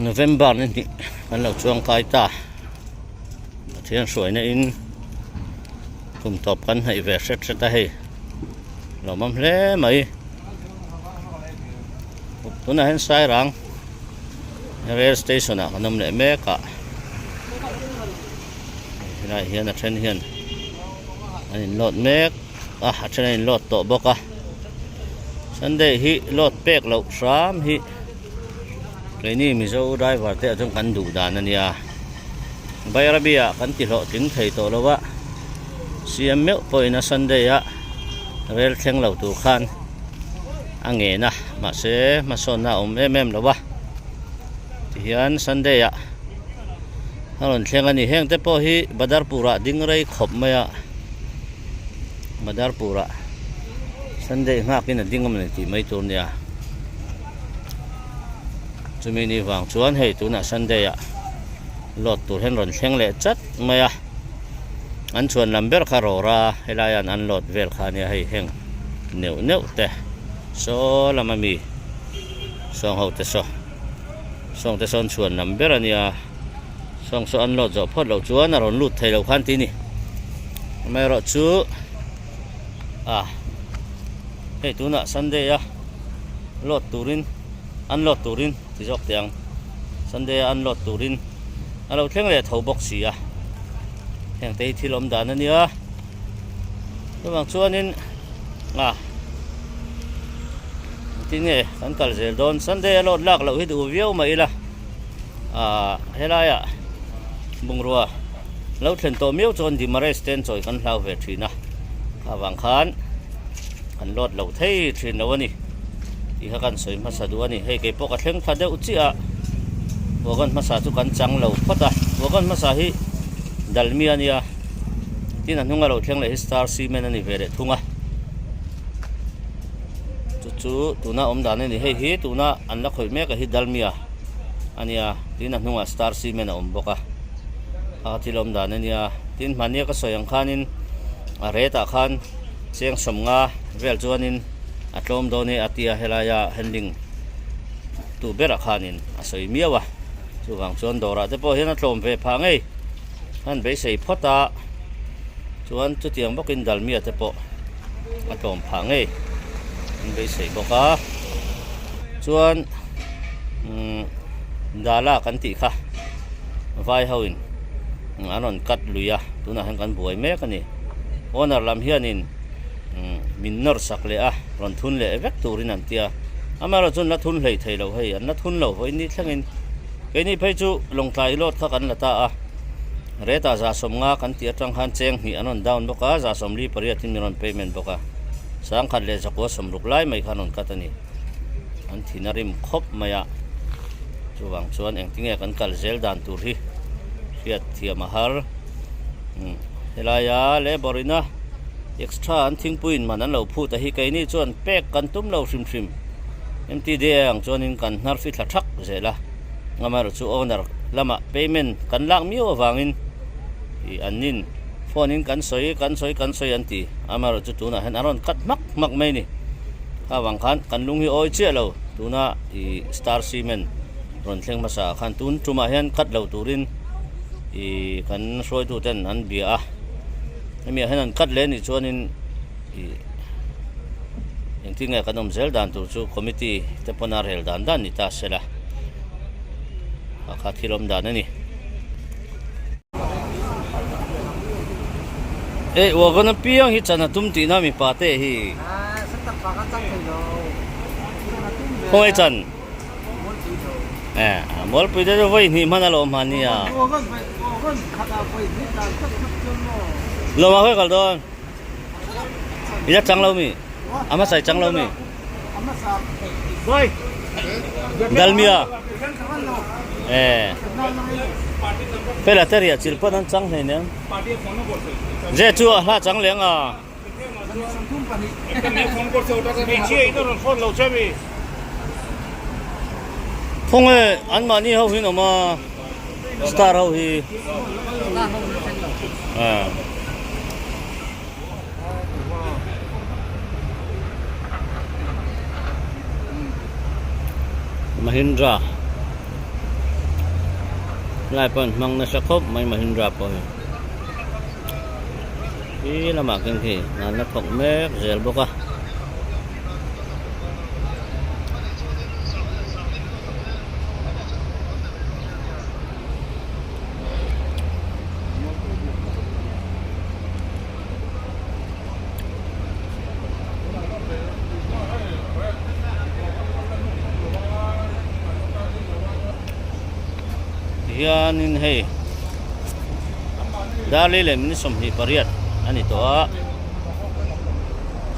November นี่กันเราช่วงกายตาเที่ยงสวยนะอินคุมตอบกันให้เวสเซ็ตให้เรามั่มเล่ไหมตัวนั้นเห็นสายรังเรลสเตชันอ่ะขนมเละเมกะนี่เฮียนเทรนเฮียนอันนี้รถเมกเทรนรถโตบกะสันเดย์ฮิรถเป็กเราสามฮิไอ้นี่มีเจ้าได้ว่าแต่ต้องกันดูดานันยาใบระเบียกันติดเหาะถึงไทยโตแล้ววะเสียเมลปอยนะสันเดียเวลเทงเหล่าตัวขันอังเงนะมาเสมาสอนนะแม่แล้ววะที่ยันสันเดียฮัลโหลเทงอันนี้แห้งแต่พอฮีบัดดาร์ปูระดิ้งไรขบมาบัดดาร์ปูระสันเดียงักกินดิ้งมันที่ไม่ตัวเนี่ยจะมีนี่วางชวนให้ตัวน่ะสันเดียหลอดตัวเห็นหล่นเชียงเละจัดไหมอันชวนลำเบอร์คาร์โรราให้ลายันอันหลอดเวลคาเนี่ยให้แห้งเหนียวแต่โซ่ละมันมีสองหัวแต่โซ่สองแต่ส่วนชวนลำเบอร์เนี่ยสองส่วนหลอดจะพอดเราชวนน่ะเราลุดไทยเราขันที่นี่ไม่รอชูให้ตัวน่ะสันเดียหลอดตูรินอันหลอดตูรินที่จอกเตียงสันเดียอันหลอดตูรินเราเที่ยงเลยเท่าบ็อกซี่แห่งเตยที่ลมดานั่นเนี่ยระหว่างช่วงนี้ที่นี่กันกัลเซลโดนสันเดียรถลากเราให้ดูวิวมาอีละเฮลัยบุงรัวเราเห็นตัวมิวจนที่มาเรสเตนจอยกันเราเวทีนะระหว่างคันกันรถเราเททีนวันนี้ที่เขากันสวยมาสะดวกนี่ให้เก็บปกติเรื่องพัดเดือดอุจิว่ากันมาสาธุกันจังเราพัดว่ากันมาสาฮิดัลเมียนี่ที่นั่นทุ่งเราเที่ยงเลยสตาร์ซีเมนนี่เวรทุ่งจู่ตัวน่ะดานนี่ให้ฮิตัวน่ะอันละคุยเมกฮิดัลเมียอันนี้ที่นั่นทุ่งสตาร์ซีเมนบกที่ลมดานนี่ที่มันนี่ก็สวยอย่างขันินเรตาขันเสียงสมงาเวลจวนินอัตลมโดนี่อัติยาเฮลายาเฮนดิงตัวเบรักขันินสวยเมียวะช่วงชวนดอระแต่พอเห็นอัตลมเวพังไงท่านไปใส่พอตาชวนจุดเตียงบอกกินดัลเมียแต่พออัตลมพังไงท่านไปใส่บอกชวนดาลากันติค่ะไฟเฮาอินอันนั้นกัดลุยตัวนั้นกันบวยแม่กันนี่วันนั้นลำเฮียนินมินนอร์สักเลยรอนทุนเลยเวกตูรินันเตียมาเราจนละทุนเลยไทยเราให้อันละทุนเราไว้นี่ทั้งนี้ไอ้นี่ไปจู่ลงไทยรถขักันละตาเรตาจะสมงากันเตียจังหันเจงนี่อันนั้นดาวน์บอกจะสมรีปริยัติมีรอนเพย์เมนต์บอกสังขัดเลยจะกัวสมรุกไล่ไม่ขนนกัตนี่อันที่นาริมคบมายาจู่วางชวนเองทิ้งเองกันกัลเซลดันตูรีเฟียเทียมาฮาร์เฮลายาเลบอริน่าเอ็กซ์ตร้าอันทิ้งปุ่นมันนั้นเราพูดแต่ฮิกไอ้นี่ชวนเป็กกันตุ้มเราชิมเอ็มทีเดียงชวนนินกันนาร์ฟิตทักเสร็จละงามาเราจู่โอเนอร์ละมาเพย์เมนต์กันลักมิววางอินอันนินโฟนินกันสวยอันตีอามาเราจู่ตัวน่ะเห็นอารมณ์กัดมักไม่นี่ข้าวางขันกันลุงฮิโอเชี่ยเราตัวน่ะสตาร์ซีเมนต์รอนเชียงภาษาขันตุนจุมาเห็นกัดเราตัวรินกันสวยตัวเต้นอันเบียมีให้นั่นกัดเลนอีชวนนินอย่างที่ไงกันนมเซลดันตัวจู่คอมมิตี้เทปนาร์เฮลดันด้านนี่ตาเสละข้าที่ลมดานนี่ว่ากันพี่ยังฮิตนะตุ้มตีน่ามีปาเต้ฮีคงไอ้จันมอลปีเดียวไว้นี่มันอะไรมันนี่ลงมาค่อยกันดอนยัดจังเรามีอามาใส่จังเรามีดัลเมียเฟลเตอร์ยาจิลปันจังเลยเนี่ยเจ้าชัวร์จังเลี้ยงพงอันมานี่เขาหินออกมาสตาร์เขาฮีMahindra lai pon mang na sakop mai Mahindra po hi lama keng thi nan na thok mek zel boka hianin hei dali le min som hi pariat ani to a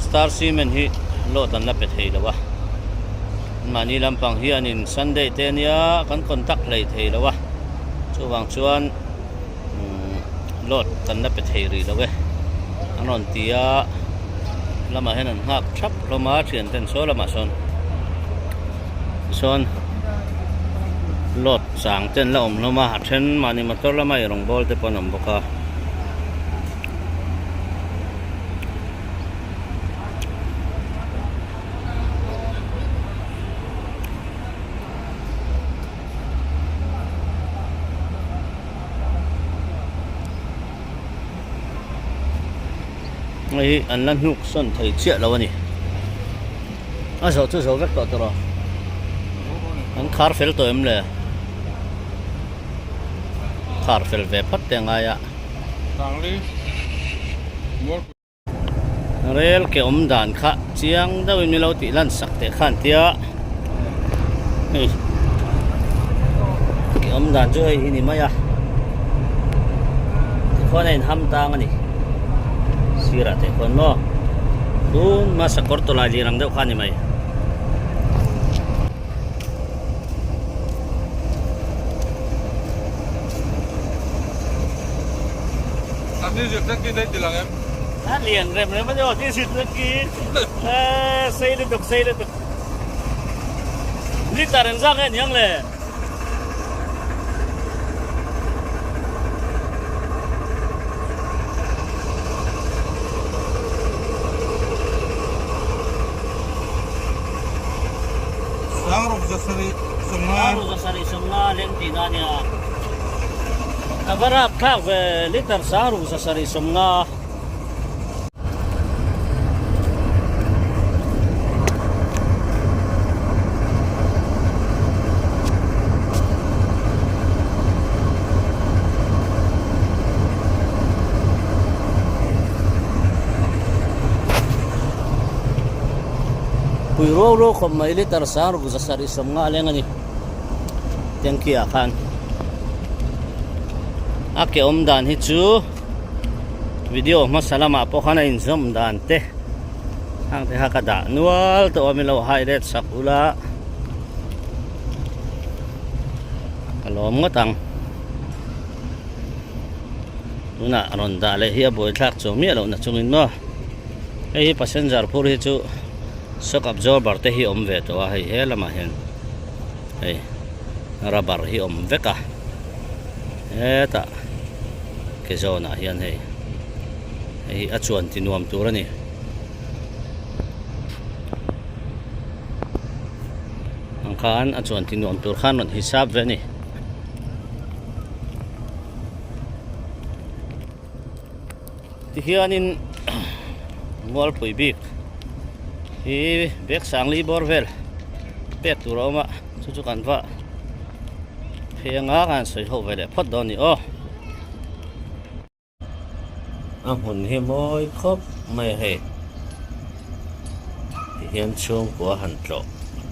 Star Cement hi lo tan la pet hei lawa mani lampang hianin Sunday tenia kan contact lei thei lawa chuwang chuan lot tan la pet hei ri lawe anon tia lama henan hak thap loma thian ten so lama son lot sang ten la om loma then mani motor lama rong bol te ponom boka ai an lan nuk son thei chia law ni a so chu so vek to ro an khar fel to em le khar fel ve phat te nga ya tangli mol rel ke om dan kha chiang dau mi lo ti lan sak te khan tia ke om dan chu ai ni ma ya khon en ham tang ani sira te kon mo dun ma sakor to la li rang deu khani mai Ini jepang kita bilang em. Liền rem nó mới đi xịt nước kia xây lên được đi ta đến răng ấy nhang lệ Sarung zasari semua lentinanya agarap khak về liter sarung zasari semua Puiro ko may liter sarung zasari semua lengan ni tengki akan ake omdan hi chu video masalama po khana in zoom dan te ang te hakada nual to amilo highlight sakula kalom ngatang una ronda le hi boy thak chu mi lo na chungin no ei passenger pur hi chu shock absorber te hi om ve to a he lama hen ei rubber hi om veka eta ke zona hian hei hei achuan tinuam tur ani angkhan achuan tinuam tur khan on hisab ve ni ti hianin mol pui bik hi bek sangli borvel pek turoma chu kan wa phenga kan soi ho ve le phot don ni o ang hun hi moi khop mai he hian chung của han tlo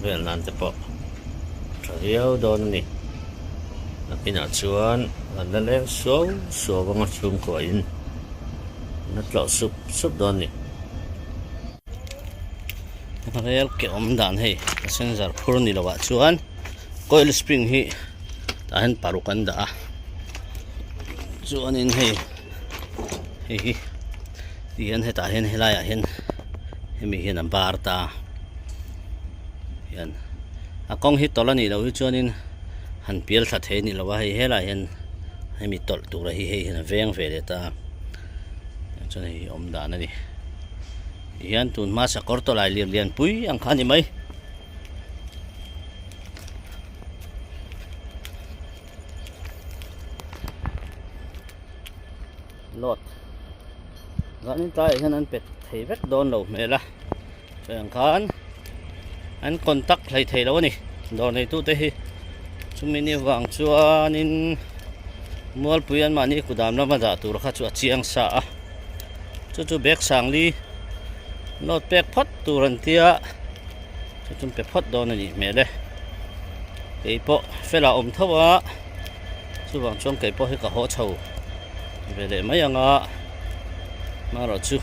vel nan te po thriau don ni napina chuan an la le so bang chung ko in na tlo sup don ni rel ke om dan he passenger phur ni lawa chuan coil spring hi tahan parukan da chuan in he hi hian he ta hen helaya hen hemi hian an bar ta hian a kong hi tolani lo hi chuan in han pial tha the ni lawa hi hela hian hemi tol tur hi he hian veng ve le ta chuan hi om dan ani hian tun ma sa korto lai lian pui ang khani mai รถกันนี่ตายฉะนั้นเป็ดไทยเวกโดนเราไม่ละเสียงคันอันคนตักไทยไทยแล้วนี่โดนในตู้เตะชุมินี่วางจวนนินมัวปุยันมานี่กูดามน้ำมาด่าตัวราคาจวดเชียงสาจู่ๆเบกสังลีรถเบกพัดตัวรันเตียจู่ๆเบกพัดโดนนี่ไม่เลยไก่ปอเฟลาอมทว่าจู่วางช่วงไก่ปอให้กับหัวเช่าไม่เลยไม่ยังมาเราจู่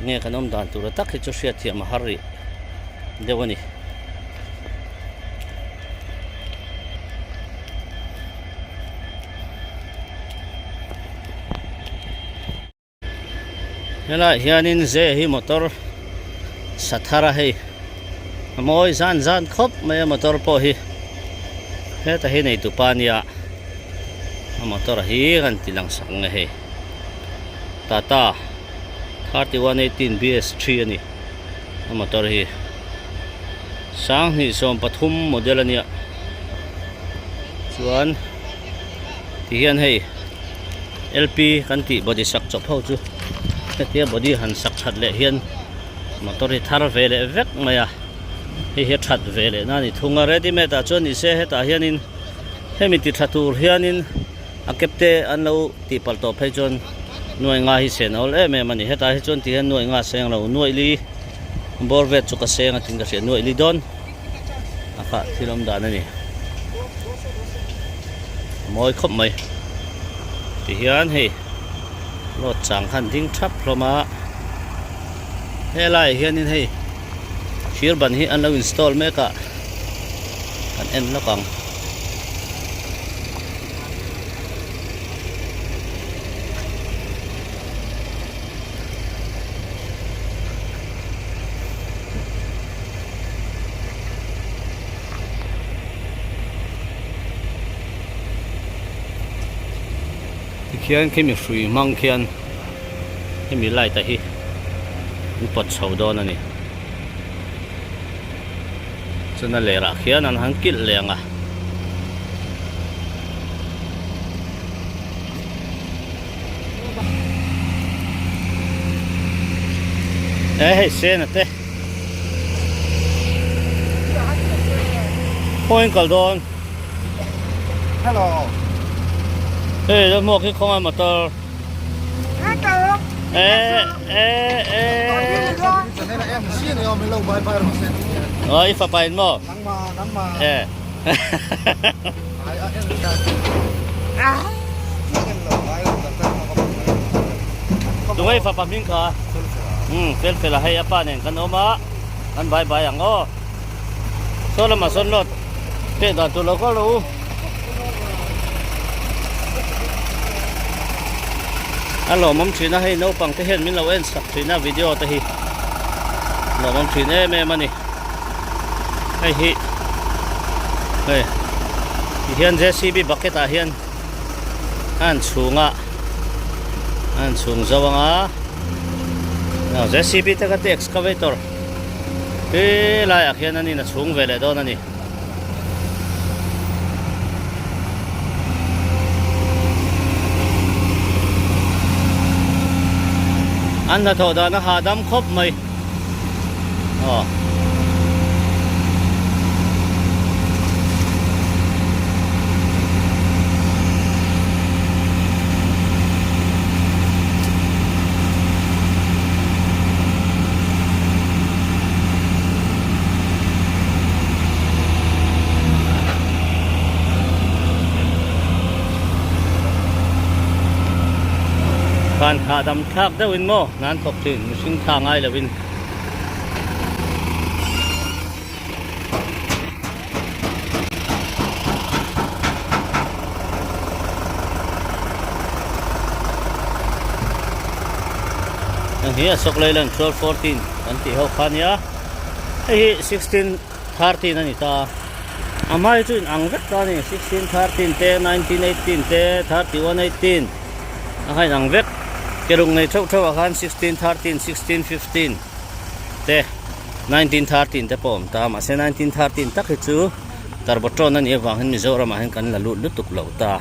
เนี่ยขนมด่านตัวตักให้จู่เสียเทียมหาริเดี๋ยววันนี้เวลาเฮียนินเซ่ฮีมอเตอร์สัทธาระฮีมอยซานครบไม่มอเตอร์พอฮีเฮ้แต่ฮีในตุปานียมอเตอร์ฮีกันติลังสังเฮตาตา3118 BS3 นี่มอเตอร์ฮีสังนี่สมปฐุมโมเดลนี้ส่วนที่เฮียนให้ LP กันติบริษัทจบเท่าจูเทียบดีหันสักชัดเลยเฮียนมอเตอร์ทาร์เวลเวกมาอ่ะเฮียชัดเวลนั่นนี่ทุ่งอะไรที่เมตาจนนี่เสียตาเฮียนินเฮมิติทัตูเฮียนินอาเก็บเตอันเราตีปัลโตไปจนหน่วยงานที่เสียนเอาเลยแม่มันนี่เฮตาเฮจนที่เห็นหน่วยงานเสียงเราหน่วยลีบอร์เวทจุกเสียงถึงจะเสียหน่วยลีดอนอ่ะค่ะที่ลำดานนี่มอยครบไหมที่เฮียนให้รถสั่งคันทิ้งทับลงมาเฮ้ยไรเฮียนี่ให้ชีร์บันฮีอันเราอินสตอลเมกะกันเอ็นแล้วกังเขียนเข้มีfruyมังเขียนเข้มีไล่แต่ฮีมันปัดเสาโดนนี่ฉะนั้นเลยละเขียนนั้นหันกินเลี้ยงอ่ะเฮ้ยเซนเต้พอยกัลโดน Hello. เฮ้ยแล้วหมวกที่ของมันมาต่อเอ๊ะ Cho nên là em xin thì ông mới lâu bài bài rồi xem. เอ้ยฝาไปมั้ง Nắng mà. เอ๊ะ Ai em cả. Em lâu bài rồiแต่มาก็ ตรงไอ้ฝาปามิงค่ะเฟลละให้อาป้าเนี่ยกันเอามากันใบอย่างอ้อโซนละมาโซนรถเด็ดตัวเราก็รู้อันหล่อมั่มชีนะให้น้องปังที่เห็นมินเราเอ็นสักชีนะวิดีโอตะฮีหล่อมั่มชีนะแม่มันนี่ให้ฮีเฮ้ยเฮียนเจสซี่บีบักเก็ตเฮียนอันสูงอ่ะอันสูงจะวังอ่ะเอาเจสซี่บีแต่ก็เอ็กซ์คาเวเตอร์เฮ้ยลายเฮียนนั่นนี่นะสูงเวลาโดนนั่นนี่อันนั้นโทษนะหาดำครบไหมอ๋อการหาดำทักได้วินโมนั้นขอบถึงซึ่งทางง่ายเลยวินอย่างนี้สกเลยลัน12-14อันที่เขาขันยาไอ้16-13นั่นนี่ตาอามาจุนอังเวกตานี่16-13เต19-18เต31-18ให้อังเวกกรุงในช่วงกัน16-13 16-15เต19-13เตปอมตามมาเซ19-13ตักให้จูตาร์บอตรอนนั่นเอวังเห็นมิโซรามาเห็นกันละลุตุกเหล่าตา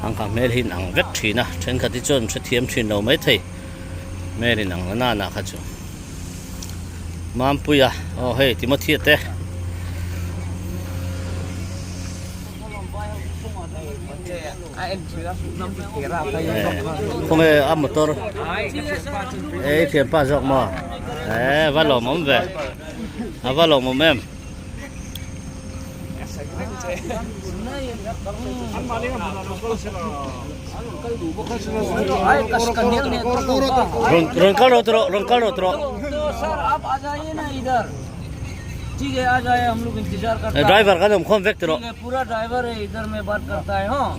ang ka melhin ang vek thina then khati chon thiam thin lo mai thei melhin ang na na kha chu mampuya oh hey timothy te không ai áp motor ấy thì ba giọt mà ấy vắt lò mắm về vắt lò mắm em ron kalo tro sir आप आ जाइए ना इधर ठीक है आ जाए हम लोग इंतजार करते हैं ड्राइवर का तुम कौन व्यक्ति पूरा ड्राइवर है इधर में बात करता है हाँ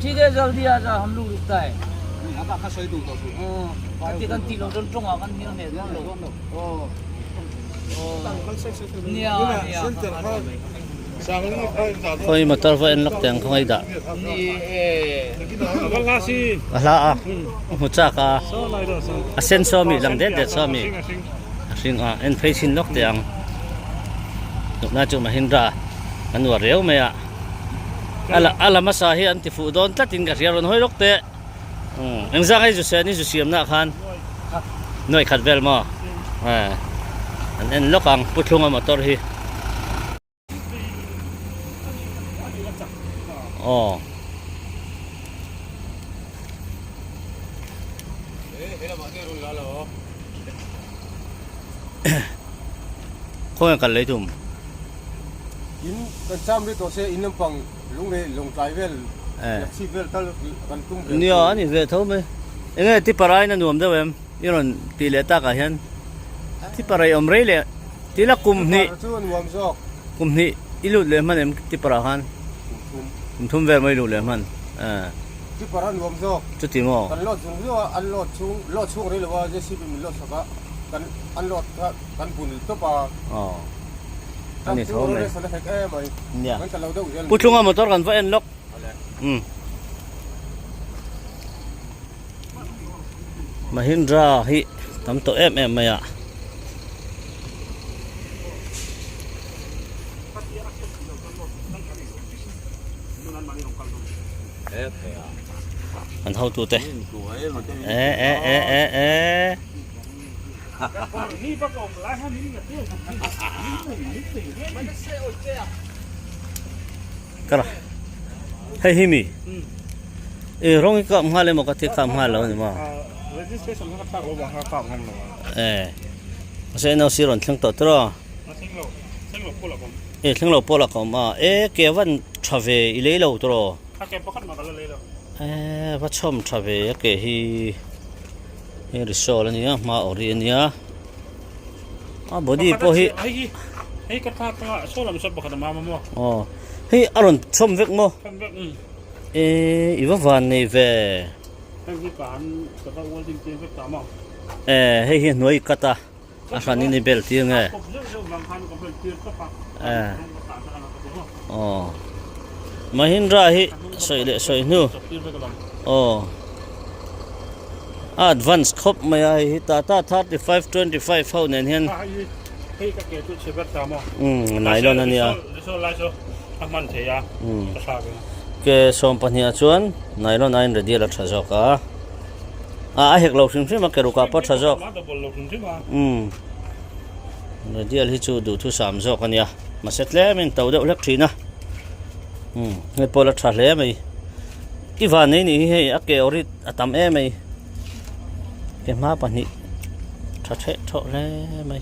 ठीक है जल्दी आ जा हम लोग रुकता है ganti lo don tong akan ni ne koi motor va en lok teng khoi da ala a mu cha ka asen so mi lang de so mi sing a en facing lok teng nuk na chu Mahindra anwa reu me a ala masa hi anti fu don tatin ga riaron hoi lok te eng zang ai ju se ni ju siam na khan noi khat vel mo an en lokang puthunga motor hi khoi kan lấy thum in kan cham ri to se in pang lung le long tai vel si vel tal kan tung nia ani ve tho me enge ti parai na nuam dawem iron ti le ta ka hian ti parai omrei le ti la kum ni chuan nuam zok kum ni ilut le man em ti para han thum ve mai lu le man ti para nuam zok chu ti mo kan lot chung zo an lot chung ri le wa je si bi lot saka kan an lot kan pun to pa ani tho me sa le ka mai nia kan kalau do gel puthunga motor kan va en lok Mahindra hi tam to em maya an hau tu te kara hey himi rong ka mhale mo ka ti ka mhalo ni ma registration ka ta ko ba ka ka ngam no se no siron thlang to tro thlang lo pola ko ma ke van thave ile lo tro va chom thave ke hi risol ni ma ori ni body po hi hey ka ta so lam so ba ka ma mo hi aron chom vek mo iwa van nei ve cái cán cái tao uống trên cái tao mà hey hi noi kata asan ni bel ti nge Mahindra hi soi nu advance khop maya hi Tata 3525 hau nen hian hey ka ke tu chebet tao mà nai lo na nia so lai so aman the ya ka sa ke som pania chuan nylon ain ready la thajo ka a hek lo sim sim ke ruka pa thajo ready al hi chu du thu sam zo kania ma setle min tau de lek thina ne pola thle mai ki van nei ni he ake ori atam e mai ke ma pani thathe tho le mai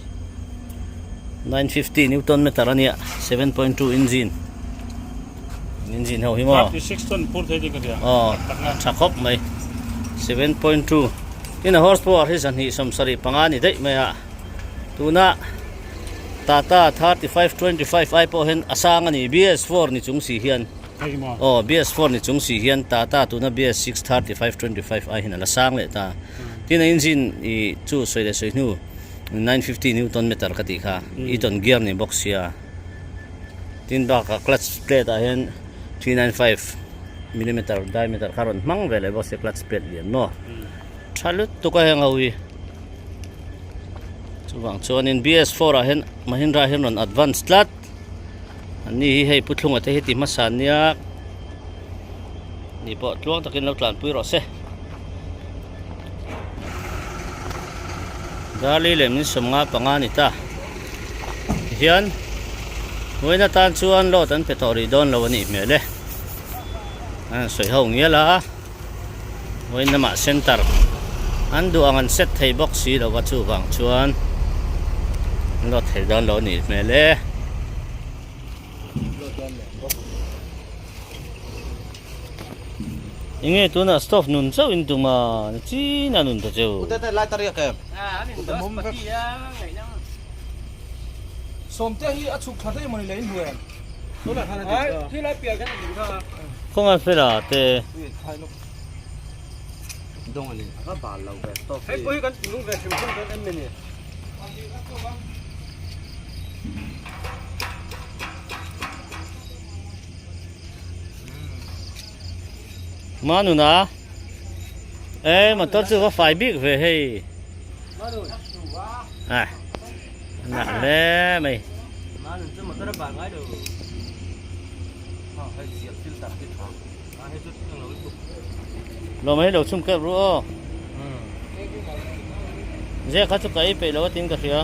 950 newton meter ania 7.2 engine hau hi mo 36 ton pur thei ka dia thakop mai 7.2 kina horsepower hi san hi som sari pangani dei maya tuna Tata 3525 ai po hen asang ani BS4 ni chung si hian BS4 ni chung si hian Tata tuna BS6 3525 ai hin ala sang le ta tina engine I chu soile soi nu 950 newton meter ka ti kha iton gear ni box ya tin ba ka clutch plate a hen 395 mm diameter karon mang vele bo se clutch plate lian no chalut to ka hang awi chuwang chuan in BS4 a hen Mahindra hen ron advanced lat ani hei putlunga te heti masania นี่ปอตลวงตะกินเราตลานปุ้ยรอเซดาลีเลมนี่สมงาปังานิตาเฮียนวันนั้นตานชวนเราตันไปต่อรีดอนเราวันนี้เมื่อเลยสวยห้องเงี้ยละวันนั้นมาเซ็นเตอร์อันดูอันเซตให้บ็อกซี่เราก็ชูบังชวนเราเทดอนเรานี่เมื่อเลยยังไงตัวน่ะสต็อปนุ่นเจ้าอินตัวมาจีน่ะนุ่นตัวเจ้า Udah lai tarik ke? Ini dah mati ya, ngai nang. Somte hi achuk thate mani lein huan. Tola thana Ai, dikha. khi lai pia kan ni ka. คงอันเฟล่าเต Thai lo. Dong ani. Ka ba lo be. Hai poi kan lu ve sim sim kan em ni. มาหนูนะมันต้นซื้อว่าไฟบิ๊กเว้ยเฮ้ย Ma du. อ่ะนั่นแหละไม่ Ma nu tu ma ta ba ngai du. Ha, hai siap til tak til thang. Ma hai tu yang lo tu. เราไม่ให้เราชุ่มเก็บรู้เจ๊เขาจะไปไปแล้วก็ทิ้งกันเสีย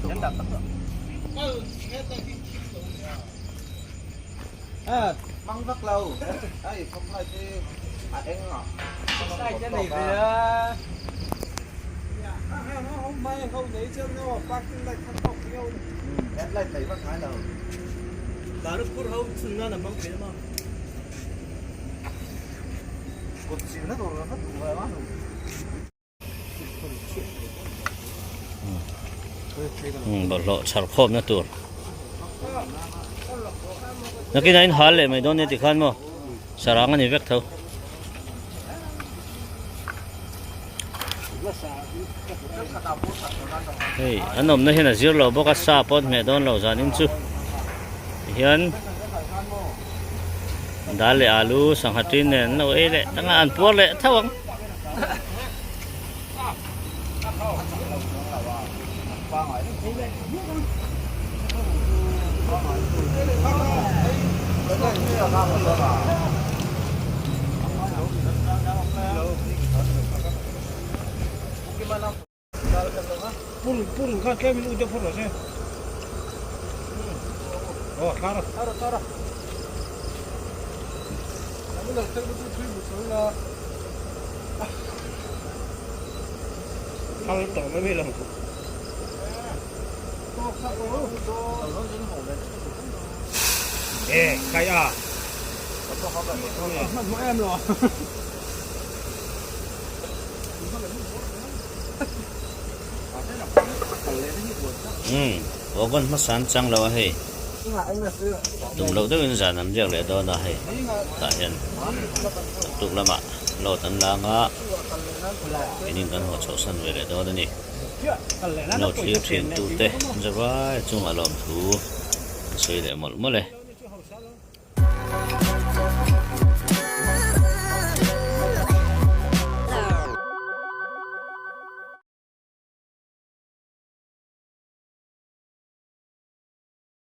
Yang tak tak. Mang vắc lâu. Ai không lai thì anh ngọ. Sai chân này về đó. Không may không lấy chân nó bác lại thắt tóc nhau. Em lai thấy vắc thái đâu. 나를 꿀 하고 순간 안 먹게 막. Cột xíu nó rồi nó vắt về má. บอกเราชาร์คอบนะตัวนักกินอะไรฮัลเลยไม่โดนเนี่ยติขันมั้งสารังอันนี้เวกเท่าเฮ้ยอันนั้นไม่เห็นสิเราบอกว่าซาปอนไม่โดนเราจานิมจูเฮียนดาเลยอาลูสังหัตินเนี่ยเราเลยตั้งอันปวดเลยเท่าวังPun kan Kevin udah pun sih. Oh, Tara. Kamu nak terbetul betul lah. Không tổ mới biết là cái à Mất em rồi. 我跟马山长了嘿，懂了都跟山南这来到那嘿，大hen，懂了嘛？老等啦啊，一定跟我潮汕回来到的呢，老天天都得，这吧，中华老土，所以来么嘞。